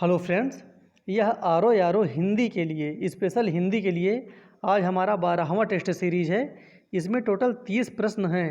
Hello friends, यह आरो यारो हिंदी के लिए स्पेशल हिंदी के लिए आज हमारा 12वां टेस्ट सीरीज़ है। इसमें टोटल 30 प्रश्न हैं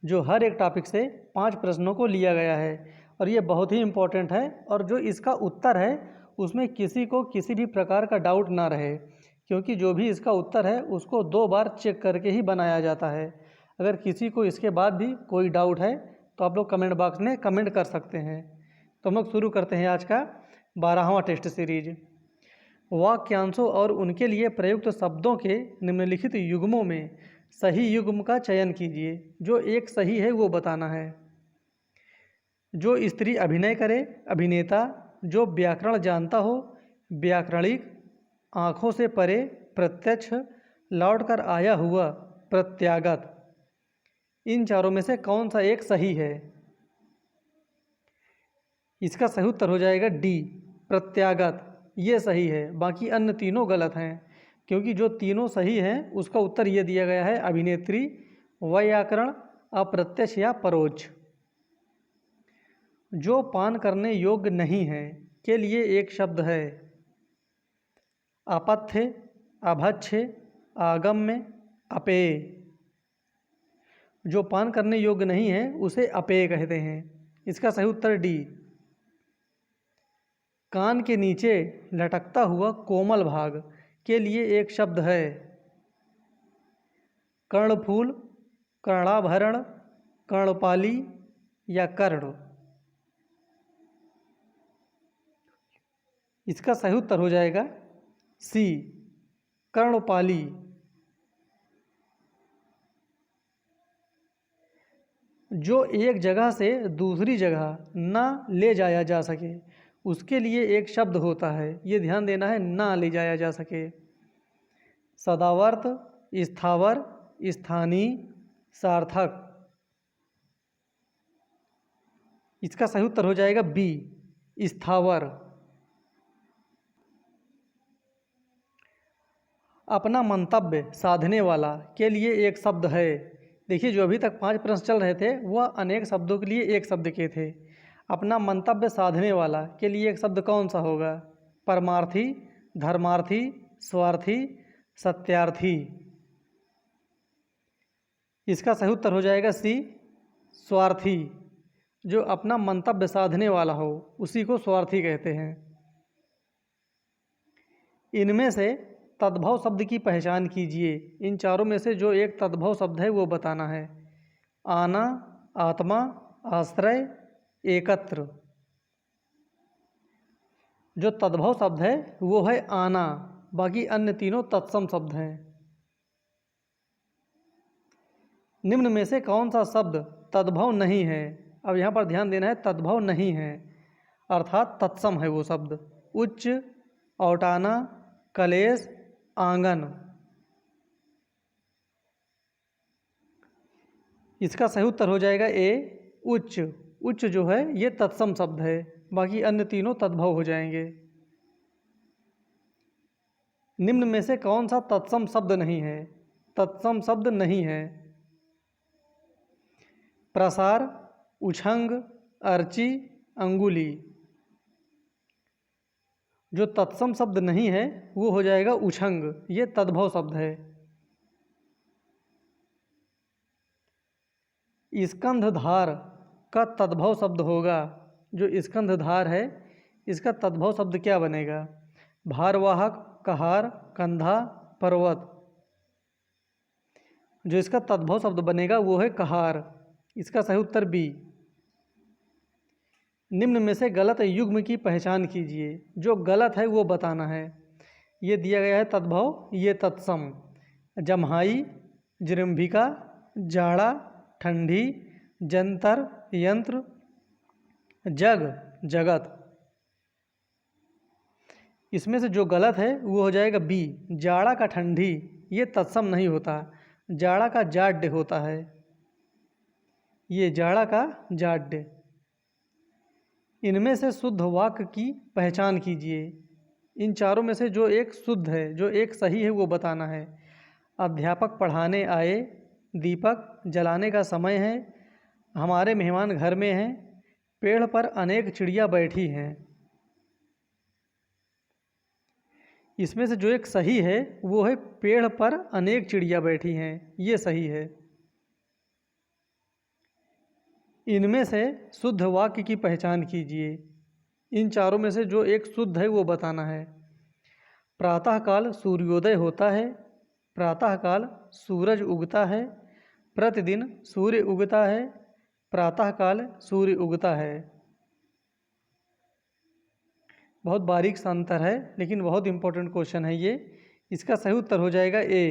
जो हर एक टॉपिक से 5 प्रश्नों को लिया गया है और ये बहुत ही इम्पोर्टेंट है। और जो इसका उत्तर है उसमें किसी को किसी भी प्रकार का डाउट ना रहे, क्योंकि जो भी इसका उत्तर है उसको 2 बार चेक करके ही बनाया जाता है। अगर किसी को इसके बाद भी कोई डाउट है तो आप लोग कमेंट बॉक्स में कमेंट कर सकते हैं। तो हम लोग शुरू करते हैं आज का 12वां टेस्ट सीरीज। वाक्यांशों और उनके लिए प्रयुक्त शब्दों के निम्नलिखित युग्मों में सही युग्म का चयन कीजिए। जो एक सही है वो बताना है। जो स्त्री अभिनय करे, अभिनेता। जो व्याकरण जानता हो, व्याकरणिक। आँखों से परे, प्रत्यक्ष। लौट कर आया हुआ, प्रत्यागत। इन चारों में से कौन सा एक सही है? इसका सही उत्तर हो जाएगा डी, प्रत्यागत। ये सही है, बाकी अन्य तीनों गलत हैं, क्योंकि जो तीनों सही हैं उसका उत्तर ये दिया गया है अभिनेत्री, व्याकरण, अप्रत्यक्ष या परोक्ष। जो पान करने योग्य नहीं है के लिए एक शब्द है अपथ्य, अभक्ष्य, आगम्य, अपेय। जो पान करने योग्य नहीं है उसे अपेय कहते हैं। इसका सही उत्तर डी। कान के नीचे लटकता हुआ कोमल भाग के लिए एक शब्द है कर्णफूल, कर्णाभरण, कर्णपाली या कर्ण। इसका सही उत्तर हो जाएगा सी, कर्णपाली। जो एक जगह से दूसरी जगह ना ले जाया जा सके उसके लिए एक शब्द होता है, ये ध्यान देना है, ना ले जाया जा सके। सदावर्त, स्थावर, स्थानीय, सार्थक। इसका सही उत्तर हो जाएगा बी, स्थावर। अपना मंतव्य साधने वाला के लिए एक शब्द है। देखिए, जो अभी तक 5 प्रश्न चल रहे थे वह अनेक शब्दों के लिए एक शब्द के थे। अपना मंतव्य साधने वाला के लिए एक शब्द कौन सा होगा? परमार्थी, धर्मार्थी, स्वार्थी, सत्यार्थी। इसका सही उत्तर हो जाएगा सी, स्वार्थी। जो अपना मंतव्य साधने वाला हो उसी को स्वार्थी कहते हैं। इनमें से तद्भव शब्द की पहचान कीजिए। इन चारों में से जो एक तद्भव शब्द है वो बताना है। आना, आत्मा, आश्रय, एकत्र। जो तद्भव शब्द है वो है आना, बाकी अन्य तीनों तत्सम शब्द हैं। निम्न में से कौन सा शब्द तद्भव नहीं है? अब यहाँ पर ध्यान देना है, तद्भव नहीं है अर्थात तत्सम है वो शब्द। उच्च, औटाना, कलेश, आंगन। इसका सही उत्तर हो जाएगा ए, उच्च। उच्च जो है ये तत्सम शब्द है, बाकी अन्य तीनों तद्भव हो जाएंगे। निम्न में से कौन सा तत्सम शब्द नहीं है? तत्सम शब्द नहीं है। प्रसार, उछंग, अर्ची, अंगुली। जो तत्सम शब्द नहीं है वो हो जाएगा उछंग, ये तद्भव शब्द है। स्कंधधार का तद्भव शब्द होगा। जो स्कंधधार है इसका तद्भव शब्द क्या बनेगा? भारवाहक, कहार, कंधा, पर्वत। जो इसका तद्भव शब्द बनेगा वो है कहार। इसका सही उत्तर बी। निम्न में से गलत युग्म की पहचान कीजिए। जो गलत है वो बताना है। ये दिया गया है तद्भव, ये तत्सम। जम्हाई, जृंभिका, जाड़ा, ठंडी, जंतर, यंत्र, जग, जगत। इसमें से जो गलत है वो हो जाएगा बी, जाड़ा का ठंडी। ये तत्सम नहीं होता, जाड़ा का जाड्य होता है। ये जाड़ा का जाड्य। इनमें से शुद्ध वाक्य की पहचान कीजिए। इन चारों में से जो एक शुद्ध है, जो एक सही है वो बताना है। अध्यापक पढ़ाने आए, दीपक जलाने का समय है, हमारे मेहमान घर में हैं, पेड़ पर अनेक चिड़िया बैठी हैं। इसमें से जो एक सही है वो है पेड़ पर अनेक चिड़िया बैठी हैं, ये सही है। इनमें से शुद्ध वाक्य की पहचान कीजिए। इन चारों में से जो एक शुद्ध है वो बताना है। प्रातःकाल सूर्योदय होता है, प्रातःकाल सूरज उगता है, प्रतिदिन सूर्य उगता है, प्रातःकाल सूर्य उगता है। बहुत बारीक सा अंतर है लेकिन बहुत इंपॉर्टेंट क्वेश्चन है ये। इसका सही उत्तर हो जाएगा ए,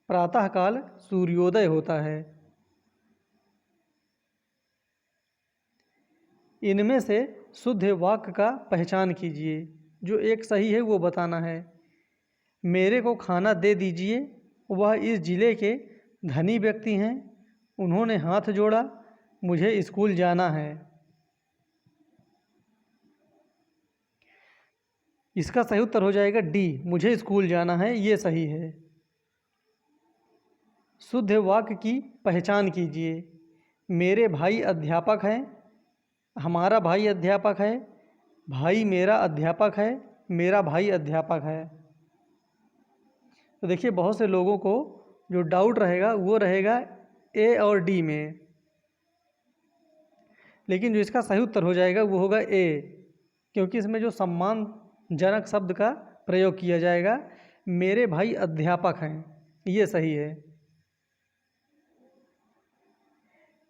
प्रातःकाल सूर्योदय होता है। इनमें से शुद्ध वाक्य का पहचान कीजिए। जो एक सही है वो बताना है। मेरे को खाना दे दीजिए, वह इस जिले के धनी व्यक्ति हैं, उन्होंने हाथ जोड़ा, मुझे स्कूल जाना है। इसका सही उत्तर हो जाएगा डी, मुझे स्कूल जाना है, ये सही है। शुद्ध वाक्य की पहचान कीजिए। मेरे भाई अध्यापक हैं, हमारा भाई अध्यापक है, भाई मेरा अध्यापक है, मेरा भाई अध्यापक है। तो देखिए बहुत से लोगों को जो डाउट रहेगा वो रहेगा ए और डी में, लेकिन जो इसका सही उत्तर हो जाएगा वो होगा ए, क्योंकि इसमें जो सम्मानजनक शब्द का प्रयोग किया जाएगा, मेरे भाई अध्यापक हैं, ये सही है।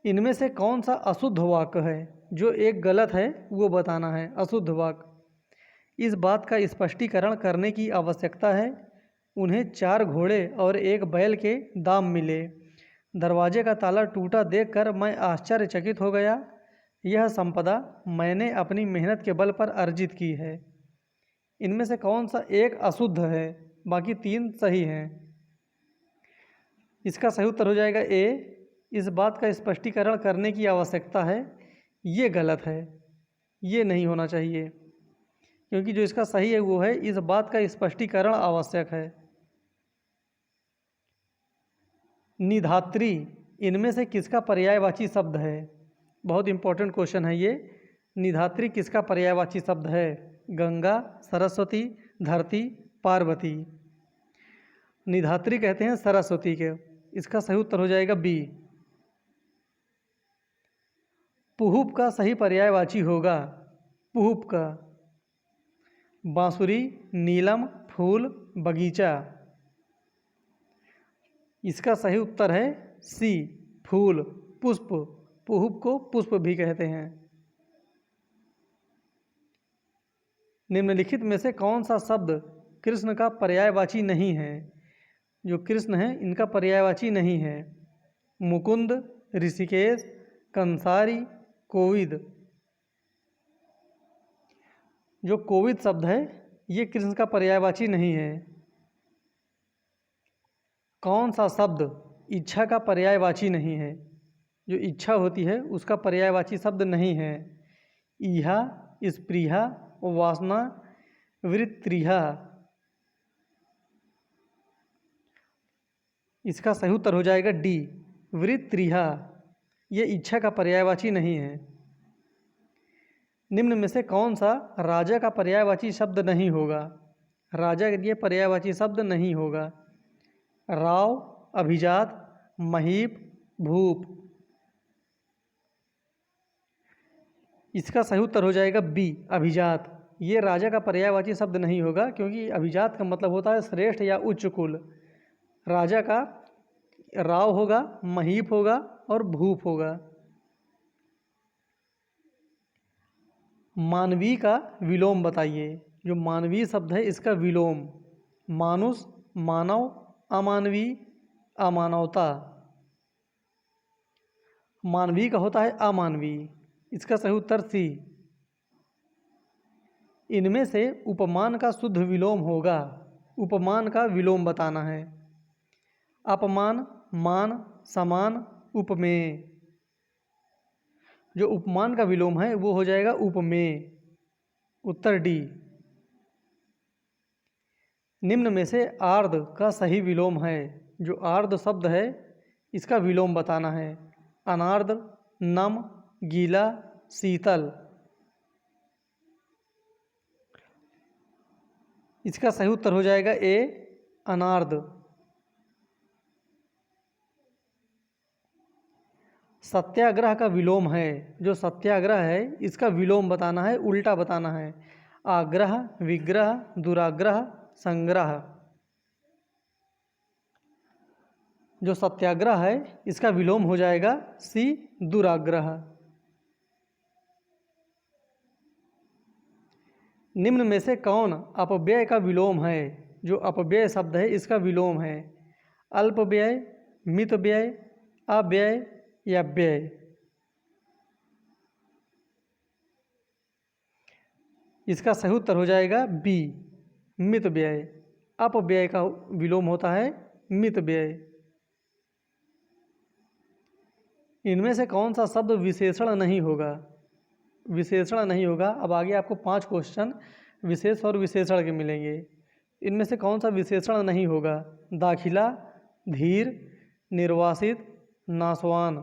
इनमें से कौन सा अशुद्ध वाक्य है? जो एक गलत है वो बताना है। अशुद्ध वाक्य, इस बात का स्पष्टीकरण करने की आवश्यकता है, उन्हें 4 घोड़े और 1 बैल के दाम मिले। दरवाजे का ताला टूटा देखकर मैं आश्चर्यचकित हो गया। यह संपदा मैंने अपनी मेहनत के बल पर अर्जित की है। इनमें से कौन सा एक अशुद्ध है? बाकी 3 सही हैं। इसका सही उत्तर हो जाएगा ए, इस बात का स्पष्टीकरण करने की आवश्यकता है, ये गलत है, ये नहीं होना चाहिए, क्योंकि जो इसका सही है वो है इस बात का स्पष्टीकरण आवश्यक है। निधात्री, इनमें से किसका पर्यायवाची शब्द है? बहुत इंपॉर्टेंट क्वेश्चन है ये। निधात्री किसका पर्यायवाची शब्द है? गंगा, सरस्वती, धरती, पार्वती। निधात्री कहते हैं सरस्वती के। इसका सही उत्तर हो जाएगा बी। पुहुप का सही पर्यायवाची होगा पुहुप का बांसुरी, नीलम, फूल, बगीचा। इसका सही उत्तर है सी, फूल, पुष्प। पुहुप को पुष्प भी कहते हैं। निम्नलिखित में से कौन सा शब्द कृष्ण का पर्यायवाची नहीं है? जो कृष्ण है इनका पर्यायवाची नहीं है। मुकुंद, ऋषिकेश, कंसारी, कोविद। जो कोविद शब्द है ये कृष्ण का पर्यायवाची नहीं है। कौन सा शब्द इच्छा का पर्यायवाची नहीं है? जो इच्छा होती है उसका पर्यायवाची शब्द नहीं है। इहा, स्पृहा, वासना, वृत्तिहा। इसका सही उत्तर हो जाएगा डी, वृत्तिहा। ये इच्छा का पर्यायवाची नहीं है। निम्न में से कौन सा राजा का पर्यायवाची शब्द नहीं होगा? राजा के लिए पर्यायवाची शब्द नहीं होगा। राव, अभिजात, महीप, भूप। इसका सही उत्तर हो जाएगा बी, अभिजात। ये राजा का पर्यायवाची शब्द नहीं होगा, क्योंकि अभिजात का मतलब होता है श्रेष्ठ या उच्च कुल। राजा का राव होगा, महीप होगा और भूप होगा। मानवीय का विलोम बताइए। जो मानवीय शब्द है इसका विलोम। मानुष, मानव, अमानवीय, अमानवता। मानवीय का होता है अमानवीय। इसका सही उत्तर सी। इनमें से उपमान का शुद्ध विलोम होगा। उपमान का विलोम बताना है। अपमान, मान, समान, उपमेय। जो उपमान का विलोम है वो हो जाएगा उपमेय। उत्तर डी। निम्न में से आर्द का सही विलोम है। जो आर्द शब्द है इसका विलोम बताना है। अनार्द, नम, गीला, शीतल। इसका सही उत्तर हो जाएगा ए अनार्द। सत्याग्रह का विलोम है, जो सत्याग्रह है इसका विलोम बताना है, उल्टा बताना है। आग्रह, विग्रह, दुराग्रह, संग्रह। जो सत्याग्रह है इसका विलोम हो जाएगा सी दुराग्रह। निम्न में से कौन अपव्यय का विलोम है? जो अपव्यय शब्द है इसका विलोम है। अल्पव्यय, मितव्यय, अव्यय या व्यय। इसका सही उत्तर हो जाएगा बी मितव्यय। अपव्यय का विलोम होता है मितव्यय। इनमें से कौन सा शब्द विशेषण नहीं होगा? विशेषण नहीं होगा। अब आगे आपको 5 क्वेश्चन विशेष और विशेषण के मिलेंगे। इनमें से कौन सा विशेषण नहीं होगा? दाखिला, धीर, निर्वासित, नासवान।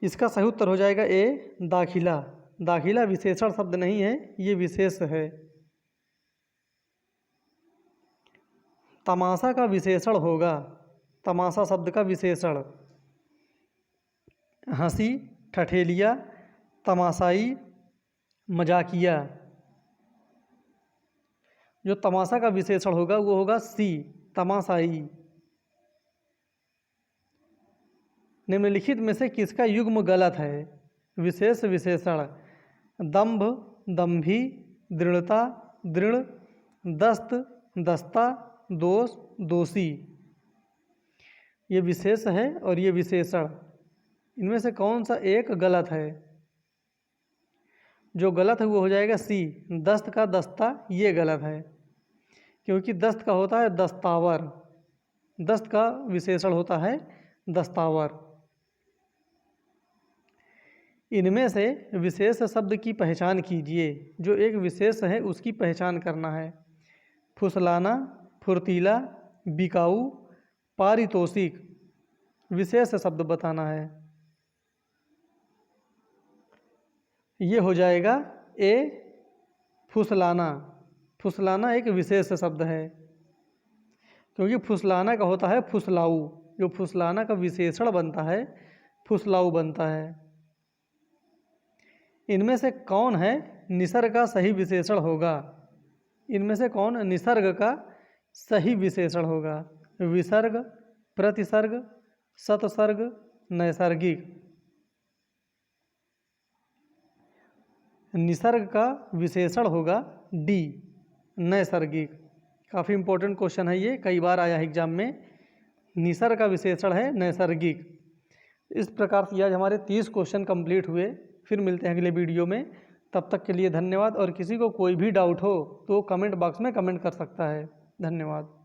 इसका सही उत्तर हो जाएगा ए दाखिला। दाखिला विशेषण शब्द नहीं है, ये विशेष है। तमाशा का विशेषण होगा। तमाशा शब्द का विशेषण हंसी, ठठेलिया, तमाशाई, मजाकिया। जो तमाशा का विशेषण होगा वो होगा सी तमाशाई। निम्नलिखित में से किसका युग्म गलत है? विशेष विशेषण दंभ, दंभी, दृढ़ता, दृढ़, दस्त, दस्ता, दोष, दोषी। ये विशेष है और ये विशेषण। इनमें से कौन सा एक गलत है? जो गलत है वो हो जाएगा सी दस्त का दस्ता। ये गलत है क्योंकि दस्त का होता है दस्तावर। दस्त का विशेषण होता है दस्तावर। इनमें से विशेष शब्द की पहचान कीजिए। जो एक विशेष है उसकी पहचान करना है। फुसलाना, फुर्तीला, बिकाऊ, पारितोषिक। विशेष शब्द बताना है। ये हो जाएगा ए फुसलाना। फुसलाना एक विशेष शब्द है क्योंकि फुसलाना का होता है फुसलाऊ। जो फुसलाना का विशेषण बनता है फुसलाऊ बनता है। इनमें से कौन है निसर्ग का सही विशेषण होगा? इनमें से कौन निसर्ग का सही विशेषण होगा? विसर्ग, प्रतिसर्ग, सतसर्ग, नैसर्गिक। निसर्ग का विशेषण होगा डी नैसर्गिक। काफ़ी इम्पोर्टेंट क्वेश्चन है ये, कई बार आया है एग्जाम में। निसर्ग का विशेषण है नैसर्गिक। इस प्रकार से आज हमारे 30 क्वेश्चन कंप्लीट हुए। फिर मिलते हैं अगले वीडियो में। तब तक के लिए धन्यवाद। और किसी को कोई भी डाउट हो तो कमेंट बॉक्स में कमेंट कर सकता है। धन्यवाद।